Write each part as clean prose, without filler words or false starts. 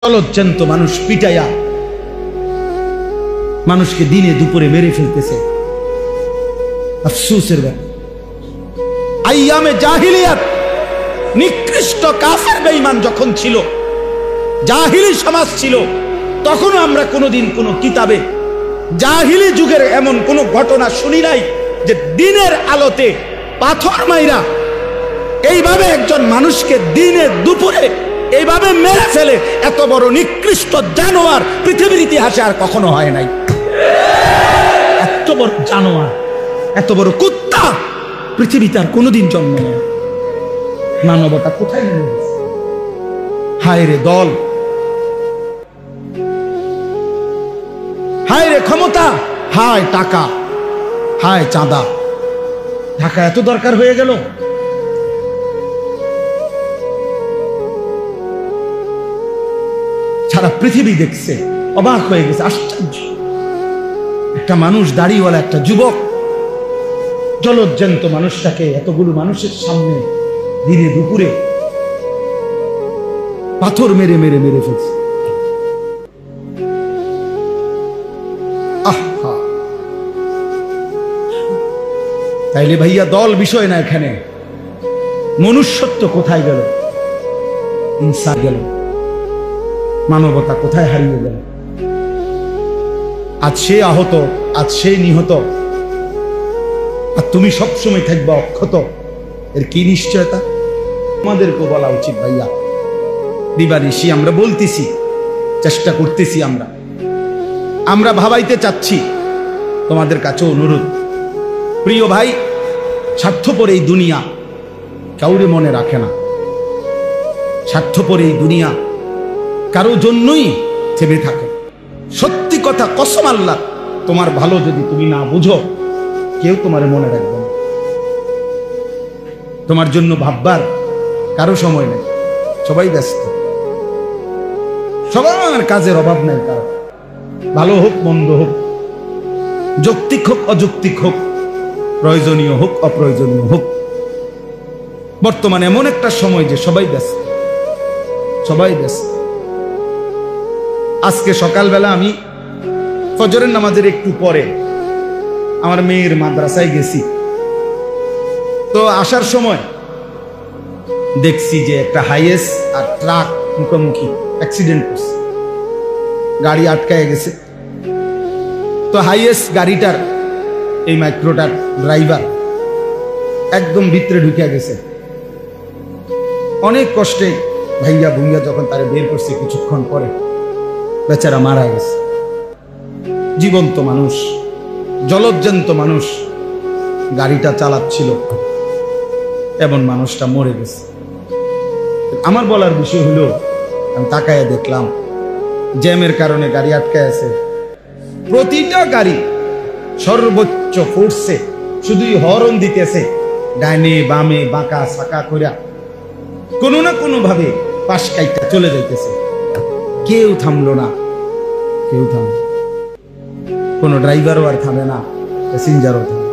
জলজ্জান্ত মানুষ পিটাইয়া মানুষকে দিনে দুপুরে মেরে ফেলতেছে। আফসোসের ব্যাপার, আইয়ামে জাহিলিয়াত নিকৃষ্ট কাফের বেঈমান যখন ছিল, জাহিলি সমাজ ছিল, তখনও আমরা কোনোদিন কোনো কিতাবে জাহিলি যুগের এমন কোন ঘটনা শুনি নাই যে দিনের আলোতে পাথর মাইরা এইভাবে একজন মানুষকে দিনে দুপুরে এইভাবে মেরে ফেলে। এত বড় নিকৃষ্ট জানোয়ার পৃথিবীর ইতিহাসে আর কখনো হয় নাই। এত বড় জানোয়ার, এত বড় কুত্তা পৃথিবীতে আর কোনোদিন জন্ম নেয়। মানবতা কোথায় নেমে গেছে? হায় রে দল, হায় রে ক্ষমতা, হায় টাকা, হায় চাঁদা। ঢাকা এত দরকার হয়ে গেল। সারা পৃথিবী দেখছে, অবাক হয়ে গেছে, আশ্চর্য। একটা মানুষ, দাড়িওয়ালা একটা যুবক, জলজ্জান্ত মানুষটাকে এতগুলো মানুষের সামনে দিনে দুপুরে পাথর মেরে মেরে মেরে ফেলছে। আহা, তাইলে ভাইয়া দল বিষয় না, এখানে মনুষ্যত্ব কোথায় গেল? ইনসান গেল, মানবতা কোথায় হারিয়ে গেল? আজ সে আহত, আজ সে নিহত, আর তুমি সবসময় থাকবা অক্ষত। এর কি নিশ্চয়তা? আমাদেরকে বলা উচিত ভাইয়া। দিবানিশি আমরা বলতেছি, চেষ্টা করতেছি, আমরা ভাবাইতে চাচ্ছি। তোমাদের কাছে অনুরোধ, প্রিয় ভাই, স্বার্থপর এই দুনিয়া কাউরে মনে রাখে না। স্বার্থপর এই দুনিয়া কারো জন্যই থেমে থাকে। সত্যি কথা, কসম আল্লাহ, তোমার ভালো যদি তুমি না বুঝো, কেউ তোমার মনে রাখবে না। তোমার জন্য ভাববার কারো সময় নেই, সবাই ব্যস্ত, সবার কাজের অভাব নেই। কারো ভালো হোক মন্দ হোক, যৌক্তিক হোক অযৌক্তিক হোক, প্রয়োজনীয় হোক অপ্রয়োজনীয় হোক, বর্তমানে এমন একটা সময় যে সবাই ব্যস্ত, সবাই ব্যস্ত। আজকে সকালবেলা আমি ফজরের নামাজের একটু পরে আমার মেয়ের মাদ্রাসায় গেছি। তো আসার সময় দেখছি যে একটা হাইয়েস আর ট্রাক মুখোমুখি অ্যাক্সিডেন্ট করছে, গাড়ি আটকায় গেছে। তো হাইয়েস গাড়িটার এই মাইক্রোটার ড্রাইভার একদম ভিতরে ঢুকে গেছে। অনেক কষ্টে ভাইয়া ভুইয়া যখন তারা বের করছে, কিছুক্ষণ পরে বেচারা মারা গেছে। জীবন্ত মানুষ, জলজ্জান্ত মানুষ গাড়িটা চালাচ্ছিল, এমন মানুষটা মরে গেছে। আমার বলার বিষয় হলো, আমি তাকায় দেখলাম জ্যামের কারণে গাড়ি আটকায় আছে। প্রতিটা গাড়ি সর্বোচ্চ ফোর্সে শুধুই হর্ন দিতেছে, ডাইনে বামে বাঁকা সাকা কইরা কোনো না কোনো ভাবে পাশ কাইটা চলে যাইতেছে। কেউ থামলো না, কেউ থামলো, কোনো ড্রাইভারও আর থামে না, প্যাসেঞ্জারও থামে।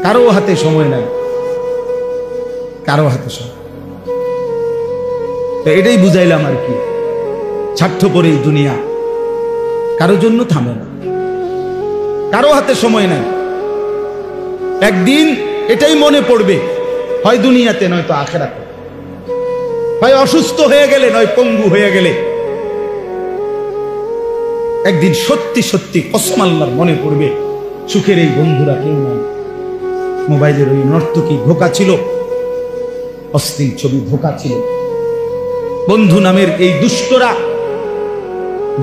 কারো হাতে সময় নাই, কারো হাতে সময়। তো এটাই বুঝাইলাম আর কি, স্বার্থপর এই দুনিয়া কারো জন্য থামে না, কারো হাতে সময় নাই। একদিন এটাই মনে পড়বে, হয় দুনিয়াতে নয়তো আখিরাতে, হয় অসুস্থ হয়ে গেলে নয় পঙ্গু হয়ে গেলে। একদিন সত্যি সত্যি কসম আল্লাহর মনে পড়বে, সুখের এই বন্ধুরা কেউ নাই। মোবাইলের ওই নর্তকী ধোঁকা ছিল, অশ্লীল ছবি ধোঁকা ছিল। বন্ধু নামের এই দুষ্টরা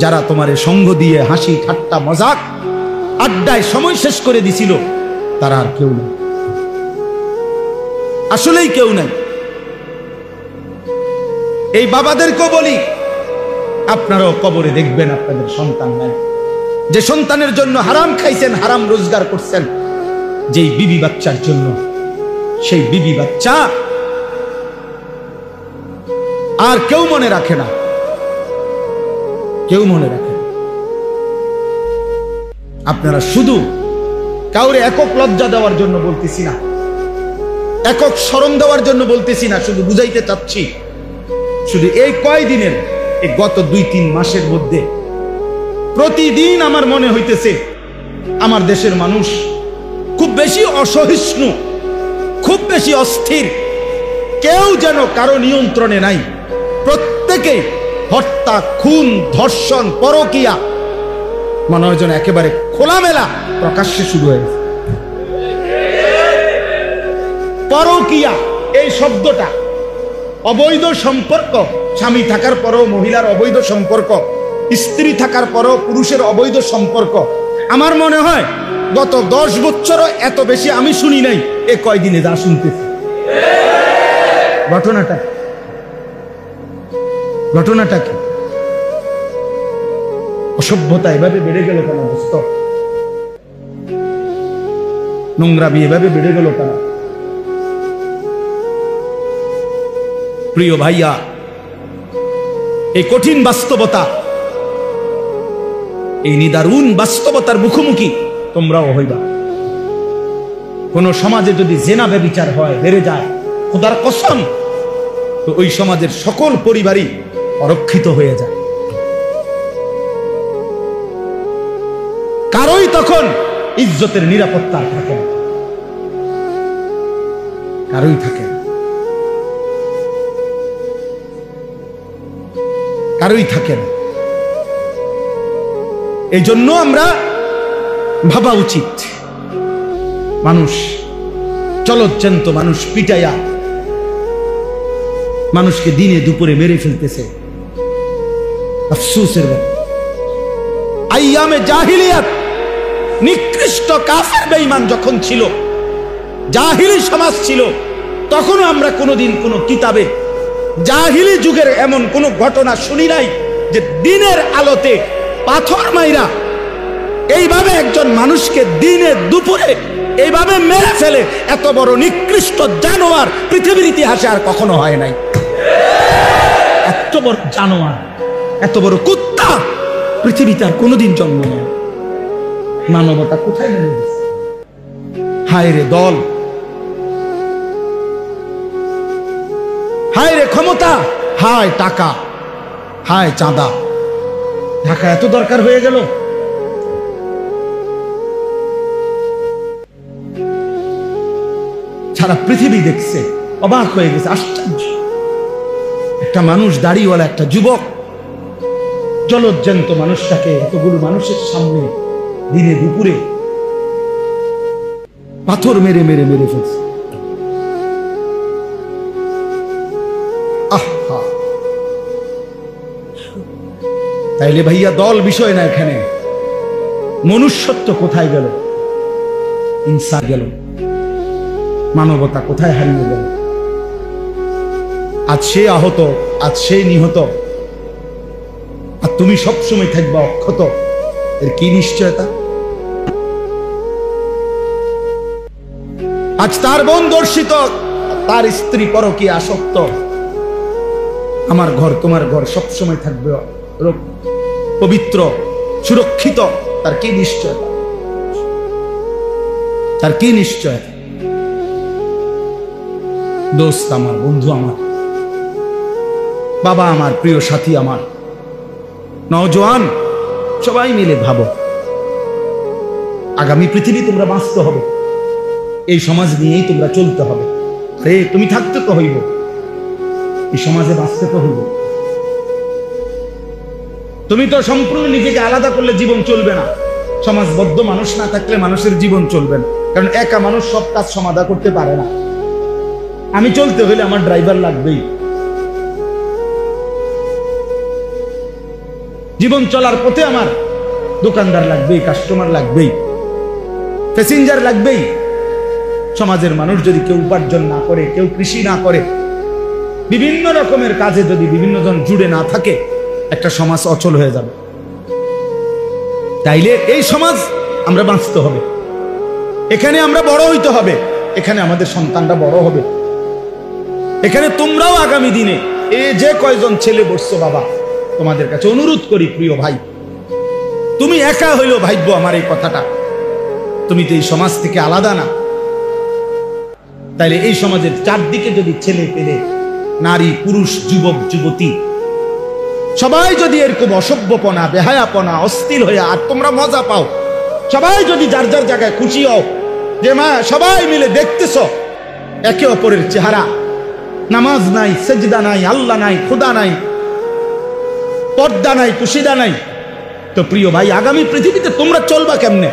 যারা তোমার সঙ্গ দিয়ে হাসি ঠাট্টা মজাক আড্ডায় সময় শেষ করে দিছিল, তারা আর কেউ নাই, আসলেই কেউ নাই। এই বাবাদেরকেও বলি, আপনারাও কবরে দেখবেন আপনাদের সন্তান নাই। যে সন্তানের জন্য হারাম খাইছেন, হারাম রোজগার করছেন, যেই বিবি বাচ্চার জন্য, সেই বিবি বাচ্চা আর কেউ মনে রাখে না, কেউ মনে রাখে না। আপনারা শুধু কাউরে একক লজ্জা দেওয়ার জন্য বলতেছি না, একক শরম দেওয়ার জন্য বলতেছি না, শুধু বুঝাইতে চাচ্ছি, শুধু এই কয়দিনের এই গত 2-3 মাসের মধ্যে প্রতিদিন আমার মনে হইতেছে আমার দেশের মানুষ খুব বেশি অসহিষ্ণু, খুব বেশি অস্থির, কেউ যেন কারো নিয়ন্ত্রণে নাই। প্রত্যেকে হত্যা, খুন, ধর্ষণ, পরকীয়া মনে হয় যেন একেবারে খোলামেলা প্রকাশ্যে শুরু হয়েছে। পরকীয়া এই শব্দটা, অবৈধ সম্পর্ক, স্বামী থাকার পরও মহিলার অবৈধ সম্পর্ক, স্ত্রী থাকার পরও পুরুষের অবৈধ সম্পর্ক, আমার মনে হয় গত 10 বছরও এত বেশি আমি শুনি নাই এ কয়দিনে যা শুনতেছি। ঘটনাটা কি? অসভ্যতা এভাবে বেড়ে গেল কেন? দোস্ত, নোংরামি এভাবে বেড়ে গেল কেন? প্রিয় ভাইয়া, এই কঠিন বাস্তবতা, এই নিদারুণ বাস্তবতার মুখোমুখি তোমরাও হইবা। কোন সমাজে যদি জেনা ব্যভিচার হয়, বেড়ে যায়, খোদার কসম, তো ওই সমাজের সকল পরিবারই অরক্ষিত হয়ে যায়। কারোই তখন ইজ্জতের নিরাপত্তা থাকে না, কারোই থাকে না, কারোই থাকে না। এই জন্য আমরা ভাবা উচিত, মানুষ চলচ্চন্ত মানুষ পিটাইয়া মানুষকে দিনে দুপুরে মেরে ফেলতেছে। আফসোসের ব্যাপার, আইয়ামে জাহিলিয়াত নিকৃষ্ট কাফের বেঈমান যখন ছিল, জাহিলি সমাজ ছিল, তখনও আমরা কোনোদিন কোনো কিতাবে জাহিলি যুগের এমন কোনো ঘটনা শুনি নাই যে দিনের আলোতে পাথর মাইরা এইভাবে একজন মানুষকে দিনে দুপুরে এইভাবে মেরে ফেলে। এত বড় নিকৃষ্ট জানোয়ার পৃথিবীর ইতিহাসে আর কখনো হয় নাই। এত বড় জানোয়ার, এত বড় কুত্তা পৃথিবীতে আর কোনোদিন জন্ম নেয়। মানবতা কোথায় নেমে গেছে? হায় রে দল, হায় রে ক্ষমতা, হায় টাকা, হায় চাঁদা। ঢাকা এত দরকার হয়ে গেল? সারা পৃথিবী দেখছে, অবাক হয়ে গেছে, আশ্চর্য। একটা মানুষ, দাড়িওয়ালা একটা যুবক, জলজ্জান্ত মানুষটাকে এতগুলো মানুষের সামনে দিনে দুপুরে পাথর মেরে মেরে মেরে ফেলছে। আহা, তাইলে ভাইয়া দল বিষয় না, এখানে মনুষ্যত্ব কোথায় গেল? ইনসান গেল, মানবতা কোথায় হারিয়ে গেল? আজ সে আহত, আজ সে নিহত, আর তুমি সবসময় থাকবা অক্ষত, এর কি নিশ্চয়তা? আজ তার বোন দর্শিত, তার স্ত্রী পরকীয়া আসক্ত, আমার ঘর তোমার ঘর সবসময় থাকবে পবিত্র, সুরক্ষিত, তার কি নিশ্চয়তা? তার কি নিশ্চয়তা? দোস্ত আমার, বন্ধু আমার, বাবা আমার, প্রিয় সাথী আমার, নওজোয়ান, সবাই মিলে ভাবো, আগামী পৃথিবী তোমরা বাঁচতে হবে, এই সমাজ নিয়েই তোমরা চলতে হবে। আরে তুমি থাকতে তো হইব, এই সমাজে বাঁচতে তো হইব। তুমি তো সম্পূর্ণ নিজেকে আলাদা করলে জীবন চলবে না। সমাজবদ্ধ মানুষ না থাকলে মানুষের জীবন চলবে না, কারণ একা মানুষ সব কাজ সমাধা করতে পারে না। আমি চলতে হলে আমার ড্রাইভার লাগবেই, জীবন চলার পথে আমার দোকানদার লাগবেই, কাস্টমার লাগবেই, প্যাসেঞ্জার লাগবেই। সমাজের মানুষ যদি কেউ উপার্জন না করে, কেউ কৃষি না করে, বিভিন্ন রকমের কাজে যদি বিভিন্ন জন জুড়ে না থাকে, একটা সমাজ অচল হয়ে যাবে। তাইলে এই সমাজ আমরা বাঁচতে হবে, এখানে আমরা বড় হইতে হবে, এখানে আমাদের সন্তানরা বড় হবে, এখানে তোমরাও আগামী দিনে এই যে কয়জন ছেলে বসছো, বাবা তোমাদের কাছে অনুরোধ করি, প্রিয় ভাই, তুমি একা হইলেও ভাইব্য আমার এই কথাটা, তুমি তো এই সমাজ থেকে আলাদা না। তাইলে এই সমাজের চারদিকে যদি ছেলে পেলে, নারী পুরুষ, যুবক যুবতী সবাই যদি এরকম অসভ্যপনা, বেহায়াপনা, অস্থির হয়ে আর তোমরা মজা পাও, সবাই যদি যার যার জায়গায় খুশি হও যে মা সবাই মিলে দেখতেছ একে অপরের চেহারা, নামাজ নাই, সেজদা নাই, আল্লাহ নাই, খোদা নাই, পর্দা নাই, কুশিদা নাই, তো প্রিয় ভাই আগামী পৃথিবীতে তোমরা চলবা কেমনে?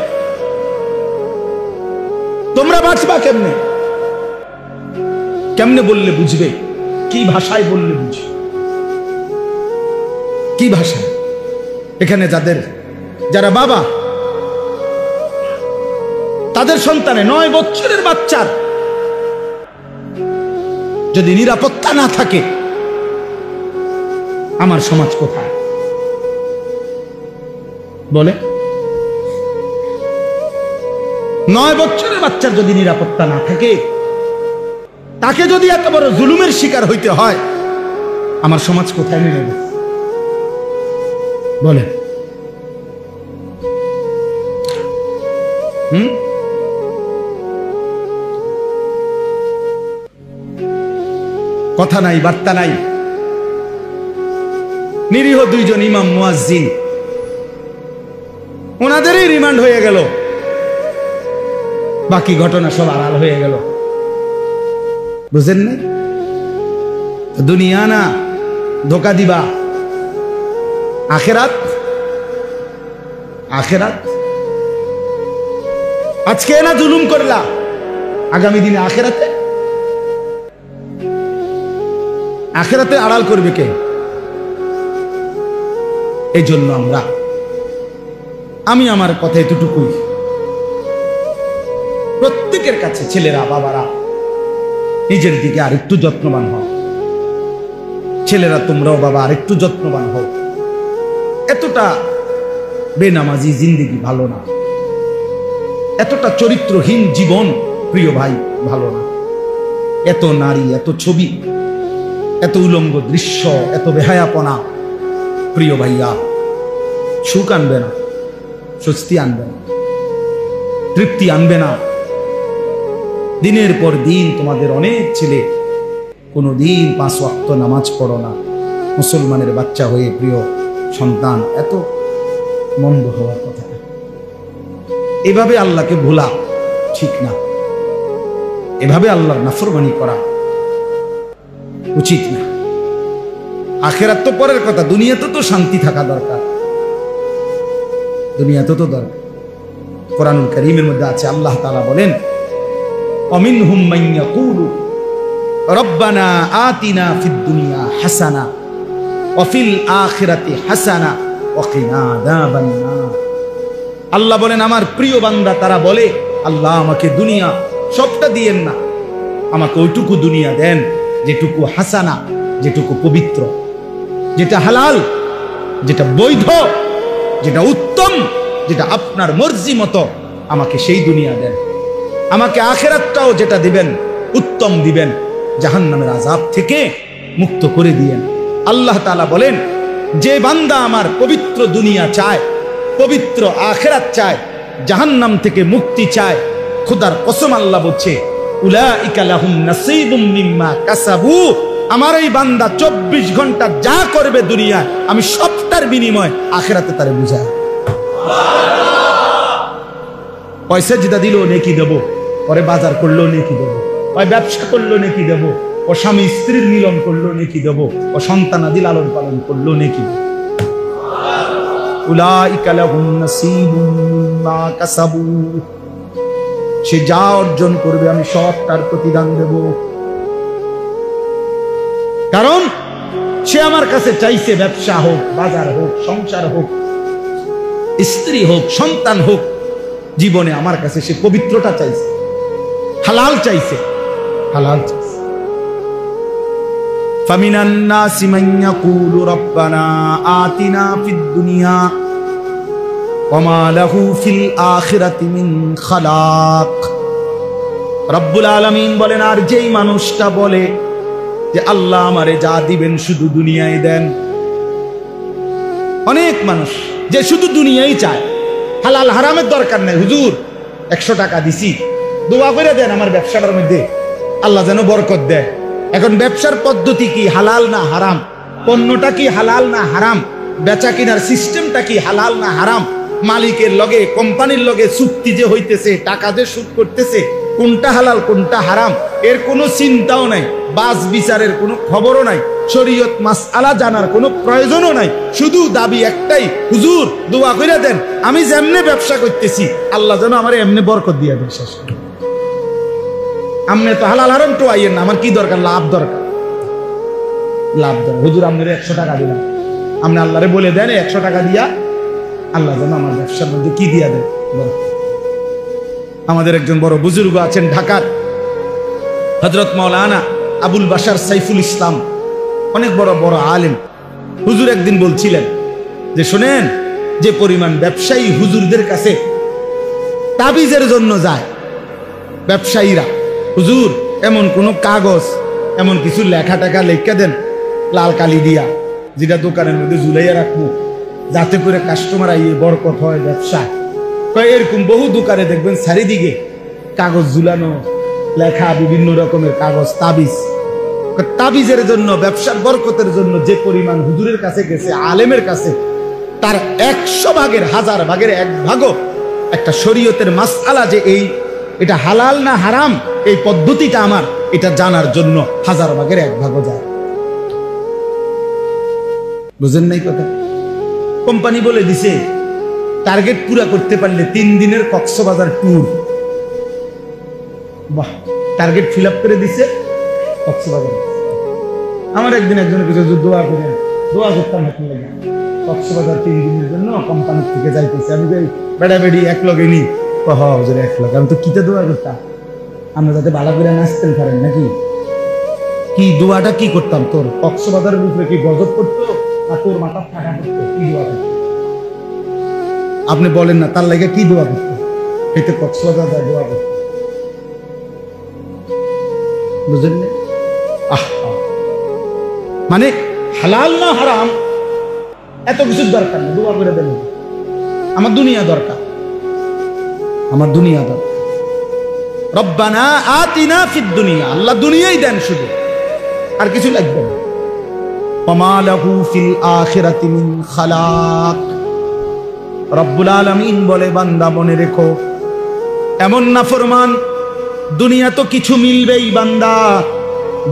তোমরা বাঁচবা কেমনে? কেমনে বললে বুঝবে? কি ভাষায় বললে বুঝবে? কি ভাষায়? এখানে যারা বাবা, তাদের সন্তানে 9 বছরের বাচ্চার যদি নিরাপত্তা না থাকে, আমার সমাজ কোথায়? বলে 9 বছরের বাচ্চার যদি নিরাপত্তা না থাকে, তাকে যদি এত বড় জুলুমের শিকার হইতে হয়, আমার সমাজ কোথায় নেমে গেছে? বলে কথা নাই, বার্তা নাই। নিরীহ 2 জন ইমাম মুয়াজ্জিন, ওনাদেরই রিমান্ড হয়ে গেল, বাকি ঘটনা সব আড়াল হয়ে গেল। বুঝেন না? দুনিয়া না ধোকা দিবা, আখেরাত আজকে না জুলুম করলা, আগামী দিনে আখেরাতে আড়াল করবে কে? এই জন্য আমি আমার কথা এতটুকুই, প্রত্যেকের কাছে ছেলেরা, বাবারা নিজের দিকে আরেকটু যত্নবান হও। ছেলেরা তোমরাও বাবা আরেকটু যত্নবান হও। এতটা বেনামাজি জিন্দেগি ভালো না, এতটা চরিত্রহীন জীবন প্রিয় ভাই ভালো না। এত নারী, এত ছবি, এত উলঙ্গ দৃশ্য, এত বেহায়াপনা প্রিয় ভাইয়া সুখ আনবে না, স্বস্তি আনবে না, তৃপ্তি আনবে না। দিনের পর দিন তোমাদের অনেক ছেলে কোনোদিন 5 ওয়াক্ত নামাজ পড়ো না, মুসলমানের বাচ্চা হয়ে প্রিয় সন্তান, এত মন্দ হওয়ার কথা। এভাবে আল্লাহকে ভোলা ঠিক না, এভাবে আল্লাহর নাফরমানি করা উচিত না। আখেরাত তো পরের কথা, দুনিয়াতে তো শান্তি থাকা দরকার, দুনিয়াতে তো দরকার। কোরআনুল কারীমের মধ্যে আছে, আল্লাহ তাআলা বলেন, অমিনহুম মান ইয়াকুলু রব্বানা আতিনা ফিদ দুনিয়া হাসানা ওয়া ফিল আখিরাতি হাসানা ওয়া কিনা আযাবান নার। আল্লাহ বলেন আমার প্রিয় বান্দা তারা বলে, আল্লাহ আমাকে দুনিয়া সবটা দিয়েন না, আমাকে ওইটুকু দুনিয়া দেন যেটুকু হাসানা, যেটুকু পবিত্র, যেটা হালাল, যেটা বৈধ, যেটা উত্তম, যেটা আপনার মর্জি মতো, আমাকে সেই দুনিয়া দেন। আমাকে আখিরাতটাও যেটা দিবেন উত্তম দিবেন, জাহান্নামের আযাব থেকে মুক্ত করে দিয়েন। আল্লাহ তাআলা বলেন, যে বান্দা আমার পবিত্র দুনিয়া চায়, পবিত্র আখিরাত চায়, জাহান্নাম থেকে মুক্তি চায়, খোদার কসম আল্লাহ বলছে, উলাইকা লাহুম নাসীবুম মিম্মা কাসাবু, আমার এই বান্দা 24 ঘন্টা যা করবে দুনিয়ায়, আমি সবটার বিনিময় আখিরাতে তারে বুঝায়। পয়সা যেটা দিল নেকি দেব, পরে বাজার করলো নেকি দেব, ওই ব্যবসা করলো নেকি দেব, ও স্বামী স্ত্রীর মিলন করলো নেকি দেব, ও সন্তানাদি লালন পালন করলো নেকি দেব। উলাইকা লাহুম নাসীবুম মিম্মা কাসাবু, সে যা অর্জন করবে আমি সবটার প্রতিদান দেব। কারণ সে আমার কাছে চাইছে, ব্যবসা হোক, বাজার হোক, সংসার হোক, স্ত্রী হোক, সন্তান হোক, জীবনে আমার কাছে সে পবিত্রতা চাইছে, হালাল চাইছে, হালাল চাইছে। ফামিনান নাসি মান ইয়াকুলু রব্বানা আতিনা ফিদ দুনিয়া ওয়া মা লাহু ফিল আখিরাতি মিন খালাক। রব্বুল আলামিন বলেন, আর যেই মানুষটা বলে যে আল্লাহ আমারে যা দিবেন শুধু দুনিয়ায় দেন। অনেক মানুষ যে শুধু দুনিয়াই চায়, হালাল হারামের দরকার নাই, হুজুর 100 টাকা দিছি, দোয়া করে দেন আমার ব্যবসাটার মধ্যে আল্লাহ যেন বরকত দেয়। এখন ব্যবসার পদ্ধতি কি, হালাল না হারাম? পণ্যটা কি হালাল না হারাম, বেচা কিনার সিস্টেমটা কি হালাল না হারাম, মালিকের লগে কোম্পানির লগে চুক্তি যে হইতেছে, টাকা যে সুদ করতেছে, কোনটা হালাল কোনটা হারাম এর কোনো চিন্তাও নাই, বাস বিচারের কোনো খবরও নাই, শরীয়ত মাসআলা জানার কোনো প্রয়োজনও নাই। শুধু দাবি একটাই, হুজুর দোয়া কইরা দেন আমি যেমনে ব্যবসা করতেছি আল্লাহ যেন আমার এমনি বরকত দিয়ে দেন। শেষ। আমনে তো হালাল হারাম তো আইয়েন না, আমার কি দরকার, লাভ দরকার, লাভ দরকার। হুজুর আপনার 100 টাকা দিলাম, আপনি আল্লাহরে বলে দেন 100 টাকা দিয়া আল্লাহ যেন আমার ব্যবসার মধ্যে কি দিয়া দেন। আমাদের একজন বড় বুজুর্গ আছেন ঢাকার, হযরত মাওলানা আবুল বাশার সাইফুল ইসলাম, অনেক বড় বড় আলেম। হুজুর একদিন বলছিলেন যে শোনেন, যে পরিমাণ ব্যবসায়ী হুজুরদের কাছে তাবিজের জন্য যায়, ব্যবসায়ীরা হুজুর এমন কোন কাগজ, এমন কিছু লেখা টাকা লেখা দেন লাল কালি দিয়া, যেটা দোকানের মধ্যে ঝুলাইয়া রাখবো যাতে করে কাস্টমার আইয়ে বরকত হয় ব্যবসা। এরকম বহু দোকানে দেখবেন চারিদিকে কাগজ ঝুলানো, লেখা বিভিন্ন রকমের কাগজ, তাবিজ। তাবিজের জন্য, ব্যবসার বরকতের জন্য যে পরিমাণ হুজুরের কাছে গেছে, আলেমের কাছে, তার 100 ভাগের 1000 ভাগের 1 ভাগও একটা শরীয়তের মাসআলা যে এটা হালাল না হারাম, এই পদ্ধতিটা আমার এটা জানার জন্য 1000 ভাগের 1 ভাগও যায়। বুঝেন নাই কথা? কোম্পানি বলে দিছে টার্গেট পুরা করতে পারলে 3 দিনের কক্সবাজার ট্যুর। বাহ, টার্গেট ফিল আপ করে দিছে কক্সবাজার। আমার একদিন একজনের কিছু দোয়া করতাম হাতে লাগে, কক্সবাজার 3 দিনের জন্য কোম্পানি থেকে যাইতেছে। আমি যাই বেড়া বেড়ি এক লগে নি, হুজুর এক লগে। আমি তো কিতে দোয়া করতাম, আমরা যাতে ভালো করে নাচতে পারেন নাকি, কি দোয়াটা কি করতাম? তোর কক্সবাজারের উপরে কি গজব করতো না তোর মাথা ফাঁকা করতো? কি দোয়া করতো আপনি বলেন না, তার লাগে কি দোয়া করতো? এতে কক্সবাজার দোয়া করতো, বুঝলেন? মানে হালাল না হারাম এত কিছুর দরকার নেই, দোয়া করে দেন আমার দুনিয়া দরকার, আমার দুনিয়া দরকার। রব্বানা আতিনা ফিদ দুনিয়া, আল্লাহ দুনিয়াই দেন শুধু, আর কিছু লাগবে না। ওয়ামা লাহু ফিল আখিরাতি মিন খালাক। রব্বুল আলামিন বলে, বান্দা মনে রেখো, এমন নাফরমান দুনিয়া তো কিছু মিলবেই বান্দা,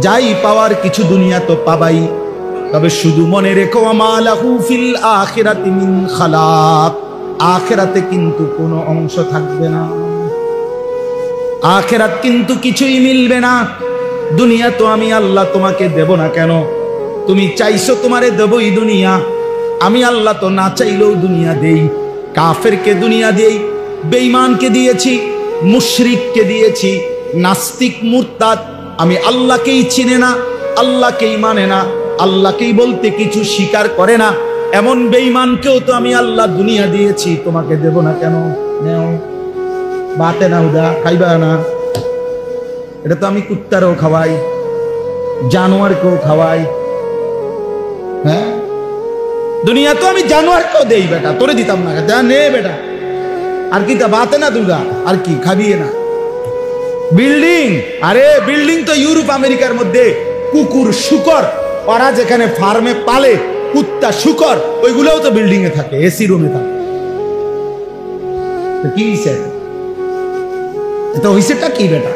যাই পাওয়ার কিছু দুনিয়া তো পাবাই, তবে শুধু মনে রেখো ওয়ামা লাহু ফিল আখিরাতি মিন খালাক, আখিরাতে কিন্তু কোনো অংশ থাকবে না, আখিরাত কিন্তু কিছুই মিলবে না। দুনিয়া তো আমি আল্লাহ তোমাকে দেব না কেন? তুমি চাইছো তোমারে দেবই দুনিয়া, আমি আল্লাহ তো না চাইলেও দুনিয়া দেই। কাফেরকে দুনিয়া দেই, বেঈমানকে দিয়েছি, মুশরিককে দিয়েছি, নাস্তিক মুরতাদ আমি আল্লাহকেই চিনে না, আল্লাহকেই মানে না, আল্লাহকেই বলতে কিছু স্বীকার করে না, এমন বেঈমানকেও তো আমি আল্লাহ দুনিয়া দিয়েছি, তোমাকে দেব না কেন? নেও, বাতে না উদা খাইবা না, এটা তো আমি কুত্তারও খাওয়াই, জানোয়ারকেও খাওয়াই। হ্যাঁ, দুনিয়া তো আমি জানোয়ারকেও দেই, বেটা তোরে দিতাম না, নে বেটা, আর কি তা বাতে না দুগা, আর কি খাবিয়ে না? বিল্ডিং, আরে বিল্ডিং তো ইউরোপ আমেরিকার মধ্যে কুকুর শুকর ওরা যেখানে ফার্মে পালে, কুত্তা শুকর ওইগুলোও তো বিল্ডিং এ থাকে, এসি রুমে থাকে। কি এটা হইছেটা কি বেটা?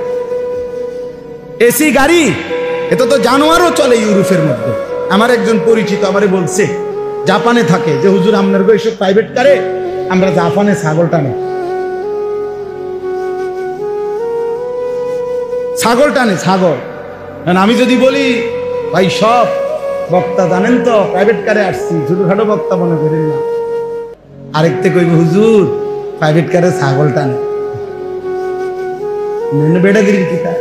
এসি গাড়ি, এটা তো জানোয়ারও চলে ইউরোপের মধ্যে। আমার একজন পরিচিত আমারে বলছে, জাপানে থাকে, যে হুজুর আপনার এইসব প্রাইভেট কারে আমরা জাপানে ছাগল টানে, ছাগল টানে, ছাগল। আমি যদি বলি ভাই সব বক্তা জানেন তো প্রাইভেট কারে আসছি, ছোটখাটো বক্তা মনে করেন না, আরেকতে কইব হুজুর প্রাইভেট কারে ছাগল টানে, বেটাগিরি কি তা?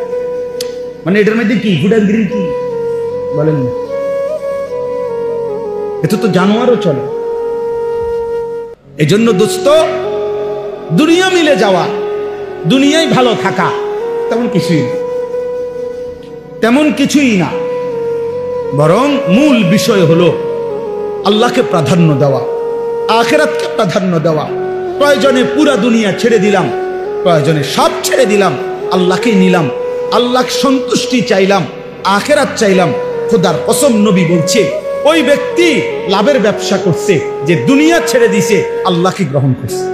মানে এটার মধ্যে কি ফুটাগিরি কি বলেন না? এটা তো জানোয়ারও চলে। এই জন্য দোস্ত, দুনিয়া মিলে যাওয়া, দুনিয়ায় ভালো থাকা তেমন কিছুই না, তেমন কিছুই না, বরং মূল বিষয় হলো আল্লাহকে প্রাধান্য দেওয়া, আখিরাতকে প্রাধান্য দেওয়া। প্রয়োজনে পুরা দুনিয়া ছেড়ে দিলাম, প্রয়োজনে সব ছেড়ে দিলাম, আল্লাহকে নিলাম, আল্লাহ সন্তুষ্টি চাইলাম, আখিরাত চাইলাম। খোদার কসম নবী বলছে, ওই ব্যক্তি লাভের ব্যবসা করছে যে দুনিয়া ছেড়ে দিছে, আল্লাহকে গ্রহণ করছে।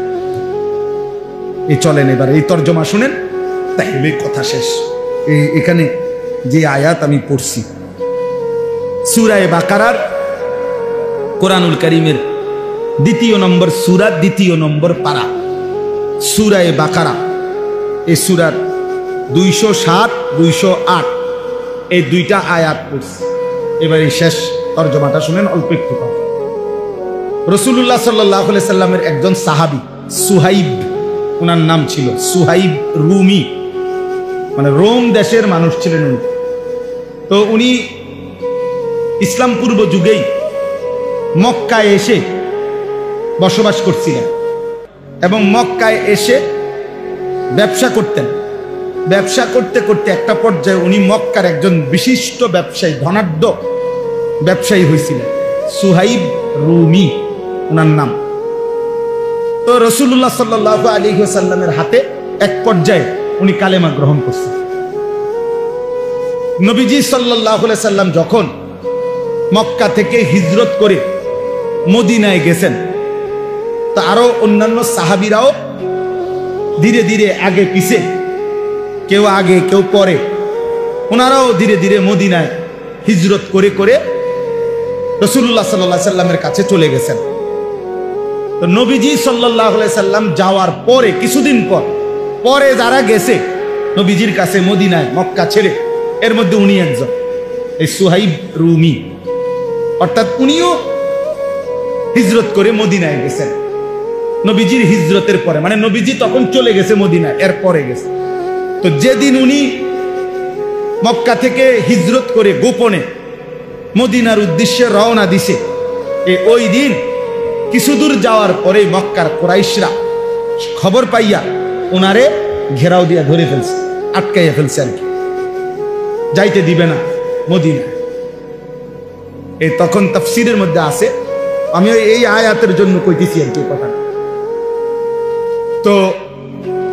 এই চলেন এবার এই তর্জমা শুনেন, তাহলে কথা শেষ। এখানে যে আয়াত আমি পড়ছি সূরা বাকারার কোরআনুল কারীমের 2 নম্বর সূরা 2 নম্বর পারা, সূরা বাকারা। এই সূরার 207 208 এই দুইটা আয়াত পড়ছি। এবার এই শেষ তর্জমাটা শুনেন, অল্প একটু। রাসূলুল্লাহ সাল্লাল্লাহু আলাইহি সাল্লামের একজন সাহাবী সুহাইব, ওনার নাম ছিল সুহাইব রুমি, মানে রোম দেশের মানুষ ছিলেন উনি। তো উনি ইসলাম পূর্ব যুগেই মক্কায় এসে বসবাস করছিলেন এবং মক্কায় এসে ব্যবসা করতেন। ব্যবসা করতে করতে একটা পর্যায়ে উনি মক্কার একজন বিশিষ্ট ব্যবসায়ী, ধনাঢ্য ব্যবসায়ী হয়েছিলেন। সুহাইব রুমি ওনার নাম। তো রাসূলুল্লাহ সাল্লাল্লাহু আলাইহি ওয়াসাল্লামের হাতে এক পর্যায়ে উনি কালেমা গ্রহণ করছেন। নবীজি সাল্লাল্লাহু আলাইহি সাল্লাম যখন মক্কা থেকে হিজরত করে মদিনায় গেছেন, তা আরো অন্যান্য সাহাবীরাও ধীরে ধীরে আগে পিছে, কেউ আগে কেউ পরে, ওনারাও ধীরে ধীরে মদিনায় হিজরত করে করে রাসূলুল্লাহ সাল্লাল্লাহু আলাইহি সাল্লামের কাছে চলে গেছেন। তো নবীজি সাল্লাল্লাহু আলাইহি সাল্লাম যাওয়ার পরে কিছুদিন পরে যারা গেছে নবীজির কাছে মদিনায় মক্কা ছেড়ে, এর মধ্যে উনি একজন, এই সুহাইব রুমি, অর্থাৎ উনিও হিজরত করে মদিনায় গেছেন নবীজির হিজরতের পরে, মানে নবীজি তখন চলে গেছে মদিনায়, এর পরে গেছে। তো যেদিন উনি মক্কা থেকে হিজরত করে গোপনে মদিনার উদ্দেশ্যে রওনা দিছে, ওই দিন কিছু দূর যাওয়ার পরে মক্কার কুরাইশরা খবর পাইয়া ওনারে ঘেরাও দিয়া ধরে ফেলছে, আটকাইয়া ফেলছে আর কি, যাইতে দিবে না মদিনায়। এই তখন তাফসীরের মধ্যে আছে, আমি এই আয়াতের জন্য কইতেছি আর কি কথা। তো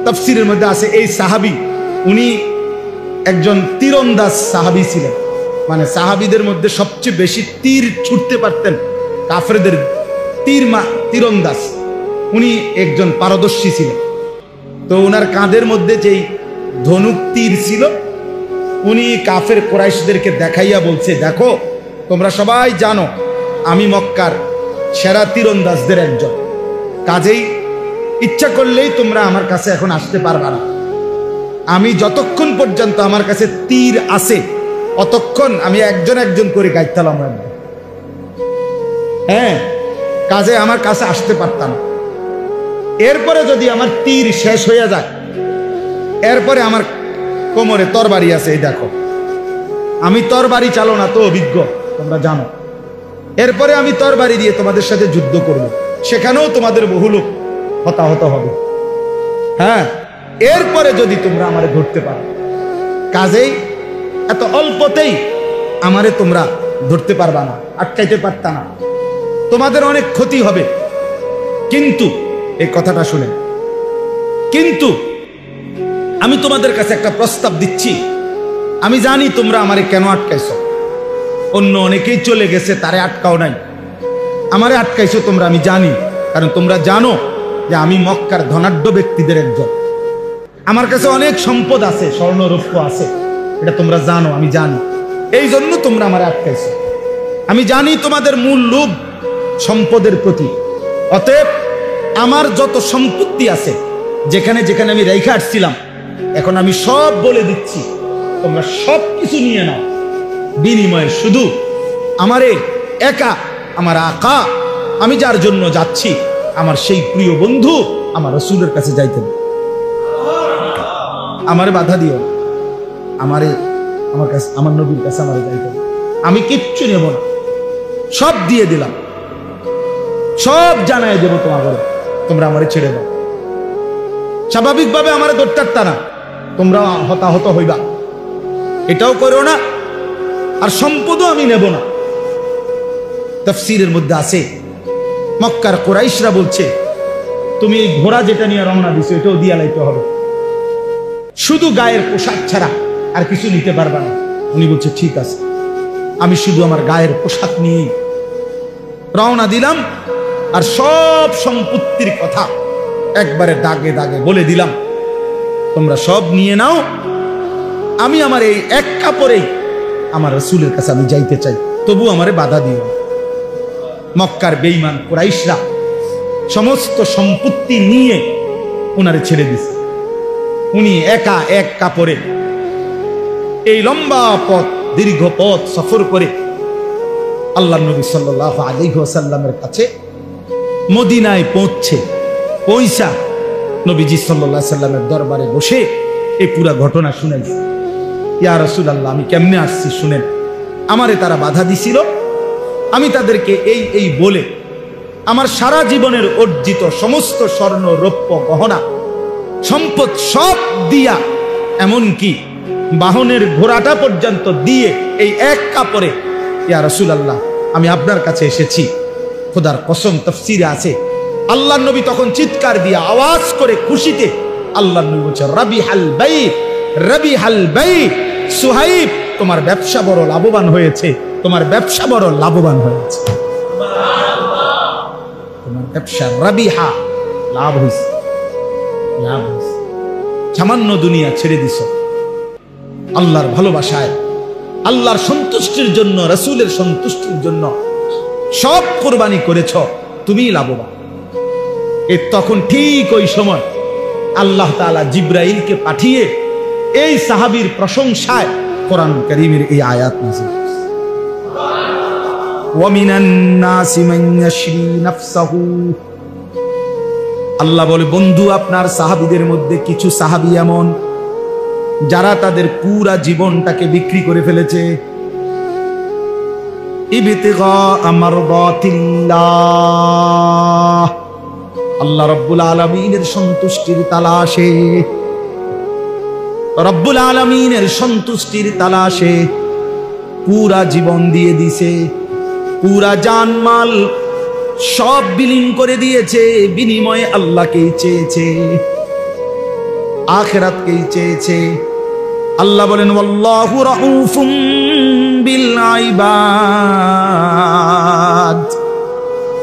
তাফসীরের মধ্যে আছে এই সাহাবী উনি একজন তীরন্দাজ সাহাবী ছিলেন, মানে সাহাবীদের মধ্যে সবচেয়ে বেশি তীর ছুটতে পারতেন, কাফেরদের তীরন্দাজ উনি একজন পারদর্শী ছিলেন। তো ওনার কাঁধের মধ্যে যেই ধনুক তীর ছিল, উনি কাফের কুরাইশদেরকে দেখাইয়া বলছে, দেখো তোমরা সবাই জানো আমি মক্কার সেরা তীরন্দাজদের একজন, কাজেই ইচ্ছা করলেই তোমরা আমার কাছে এখন আসতে পারবা না। আমি যতক্ষণ পর্যন্ত আমার কাছে তীর আছে অতক্ষণ আমি একজন একজন করে গাইতালাম, হ্যাঁ, কাজে আমার কাছে আসতে পারতাম। এরপরে যদি আমার তীর শেষ হয়ে যায়, এরপরে আমার কোমরে তরবারি আছে, এই দেখো আমি তরবারি চালনা তো অভিজ্ঞ, তোমরা জানো। এরপরে আমি তরবারি দিয়ে তোমাদের সাথে যুদ্ধ করব, সেখানেও তোমাদের বহু লোক হতাহত হবে, হ্যাঁ। এরপরে যদি তোমরা আমারে ধরতে পারো, কাজেই এত অল্পতেই আমারে তোমরা ধরতে পারবা না, আটকাইতে পারতা না, তোমাদের অনেক ক্ষতি হবে। কিন্তু এই কথাটা শুনে, কিন্তু আমি তোমাদের কাছে একটা প্রস্তাব দিচ্ছি, আমি জানি তোমরা আমারে কেন আটকাইছো, অন্য অনেকেই চলে গেছে তারে আটকাও নাই, আমারে আটকাইছো তোমরা, আমি জানি, কারণ তোমরা জানো যে আমি মক্কার ধনাঢ্য ব্যক্তিদের একজন, আমার কাছে অনেক সম্পদ আছে, স্বর্ণ রৌপ্য আছে, এটা তোমরা জানো, আমি জানি, এই জন্য তোমরা আমারে আটকাইছো। আমি জানি তোমাদের মূল লোভ সম্পদের প্রতি, অতএব আমার যত সম্পত্তি আছে যেখানে যেখানে আমি রেখে আসছিলাম, এখন আমি সব বলে দিচ্ছি, তোমরা সব কিছু নিয়ে নাও, বিনিময়ে শুধু আমারে একা আমার আকা, আমি যার জন্য যাচ্ছি, আমার সেই প্রিয় বন্ধু আমার রাসূলের কাছে যাইতেন, আমারে বাধা দিও, আমারে আমার কাছে, আমার নবীর কাছে আমারে যাইতেন, আমি কিচ্ছু নেব না, সব দিয়ে দিলাম, সব জানাই দেবো তোমাকে, তোমরা আমারে ছেড়ে দাও। স্বাভাবিকভাবে আমারে ধরতে পারতা না, তোমরা হতাহত হইবা, এটাও করো না, আর সম্পদও আমি নেব না। তাফসীরের মধ্যে আছে মক্কার কুরাইশরা বলছে, তুমি এই ঘোড়া যেটা নিয়ে রওনা দিছো এটাও দিয়া লাইতে হবে, শুধু গায়ের পোশাক ছাড়া আর কিছু নিতে পারবা না। উনি বলছে ঠিক আছে, আমি শুধু আমার গায়ের পোশাক নিয়ে রওনা দিলাম, আর সব সম্পত্তির কথা একবারে দাগে দাগে বলে দিলাম, তোমরা সব নিয়ে নাও, আমি আমার এই এক কাপড়েই আমার রাসূলের কাছে আমি যাইতে চাই, তবু আমারে বাধা দিও। মক্কার বেঈমান কুরাইশরা সমস্ত সম্পত্তি নিয়ে উনারে ছেড়ে দিছে। উনি একা এক কাপড়ে এই লম্বা পথ, দীর্ঘ পথ সফর করে আল্লাহ নবী সাল্লাল্লাহু আলাইহি ওয়াসাল্লামের কাছে মদিনায় পৌঁছা নবীজি সাল্লাল্লাহু আলাইহি সাল্লামের দরবারে বসে এই পুরা ঘটনা শুনাইছে। ইয়া রাসূলুল্লাহ, আমি কেমনে আসছি শুনেন। আমারে তারা বাধা দিছিল, আমি তাদেরকে এই বলে আমার সারা জীবনের অর্জিত সমস্ত স্বর্ণ রৌপ্য গহনা সম্পদ সব দিয়া, এমনকি বাহনের ঘোড়াটা পর্যন্ত দিয়ে এই এক কাপড়ে, ইয়া রাসূলুল্লাহ আমি আপনার কাছে এসেছি। খোদার কসম, তাফসীরে আছে আল্লাহর নবী তখন চিৎকার দিয়ে আওয়াজ করে খুশিতে আল্লাহর নবী বলছে, রাবিহাল বাই, রাবিহাল বাই, সুহাইব তোমার ব্যবসা বড় লাভবান হয়েছে, তোমার ব্যবসা বড় লাভবান হয়েছে, তোমার ব্যবসা রাবিহা, লাভ হয়েছে, লাভ হয়েছে। সামান্য দুনিয়া ছেড়ে দিছ আল্লাহর ভালোবাসায়, আল্লাহর সন্তুষ্টির জন্য, রাসূলের সন্তুষ্টির জন্য সব কোরবানি করেছ, তুমি লাভবান। তখন ঠিক ওই সময় আল্লাহ তাআলা জিবরাইলকে পাঠিয়ে এই সাহাবীর প্রশংসায় কোরআন কারীমের এই আয়াত নাযিল করেছেন, ওয়া মিনান নাসি মান ইয়াশরি নাফসাহু। আল্লাহ বলে, বন্ধু আপনার সাহাবীদের মধ্যে কিছু সাহাবী এমন যারা তাদের পুরা জীবনটাকে বিক্রি করে ফেলেছে ইবতিগা মারদাতিল্লাহ, আল্লাহ রাব্বুল আলামিনের সন্তুষ্টির তালাশে, রব্বুল আলামিনের সন্তুষ্টির তালাশে পুরা জীবন দিয়ে দিছে, পুরা জানমাল সব বিলীন করে দিয়েছে, বিনিময়ে আল্লাহকেই চেয়েছে, আখিরাতকেই চেয়েছে। আল্লাহ বলেন, ওয়াল্লাহু রাউফুম বিল ইবাদ,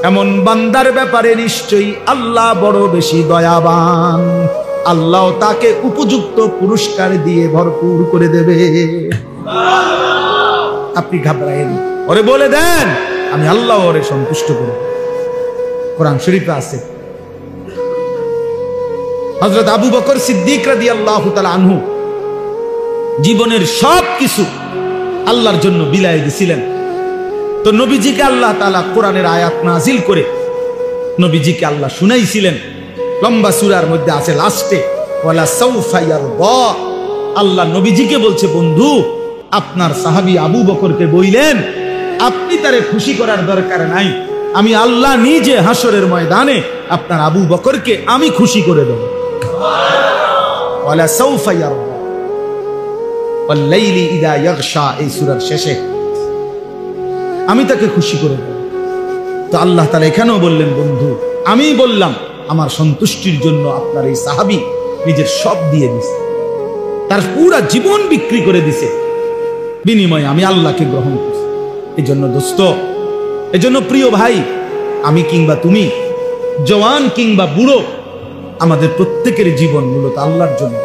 এমন বান্দার ব্যাপারে নিশ্চয়ই আল্লাহ বড় বেশি দয়াবান, আল্লাহ তাকে উপযুক্ত পুরস্কার দিয়ে ভরপুর করে দেবে। আপনি ঘাবড়ায়েন, ওরে বলে দেন আমি আল্লাহ ওরে সন্তুষ্ট করব। কোরআন শরীফে আছে হযরত আবু বকর সিদ্দিক রাদিয়াল্লাহু তাআলা আনহু জীবনের সব কিছু আল্লাহর জন্য বিলায় দিয়েছিলেন। তো নবীজিকে আল্লাহ তাআলা কোরআনের আয়াত নাজিল করে নবীজিকে আল্লাহ শুনাইছিলেন। লম্বা সূরার মধ্যে আছে লাস্টে, ওয়ালা সাউফা ইয়ারদা, আল্লাহ নবীজিকে বলছে, বন্ধু আপনার সাহাবী আবু বকরকে বললেন আপনি তারে খুশি করার দরকার নাই, আমি আল্লাহ নিজে হাসরের ময়দানে আপনার আবু বকরকে আমি খুশি করে দেব। ওয়ালা সাউফা ইয়ারদা ওয়াল লাইলি ইযা ইয়াগশা, এই সূরার শেষে আমি তাকে খুশি করে দেব। তো আল্লাহ তাআলা এখানেও বললেন, বন্ধু আমি বললাম আমার সন্তুষ্টির জন্য আপনার এই সাহাবী নিজের সব দিয়ে দিছে, তার পুরা জীবন বিক্রি করে দিছে, বিনিময়ে আমি আল্লাহকে গ্রহণ করছি। এই জন্য দোস্ত, এই জন্য প্রিয় ভাই, আমি কিংবা তুমি, জওয়ান কিংবা বুড়ো, আমাদের প্রত্যেকের জীবন মূলত আল্লাহর জন্য,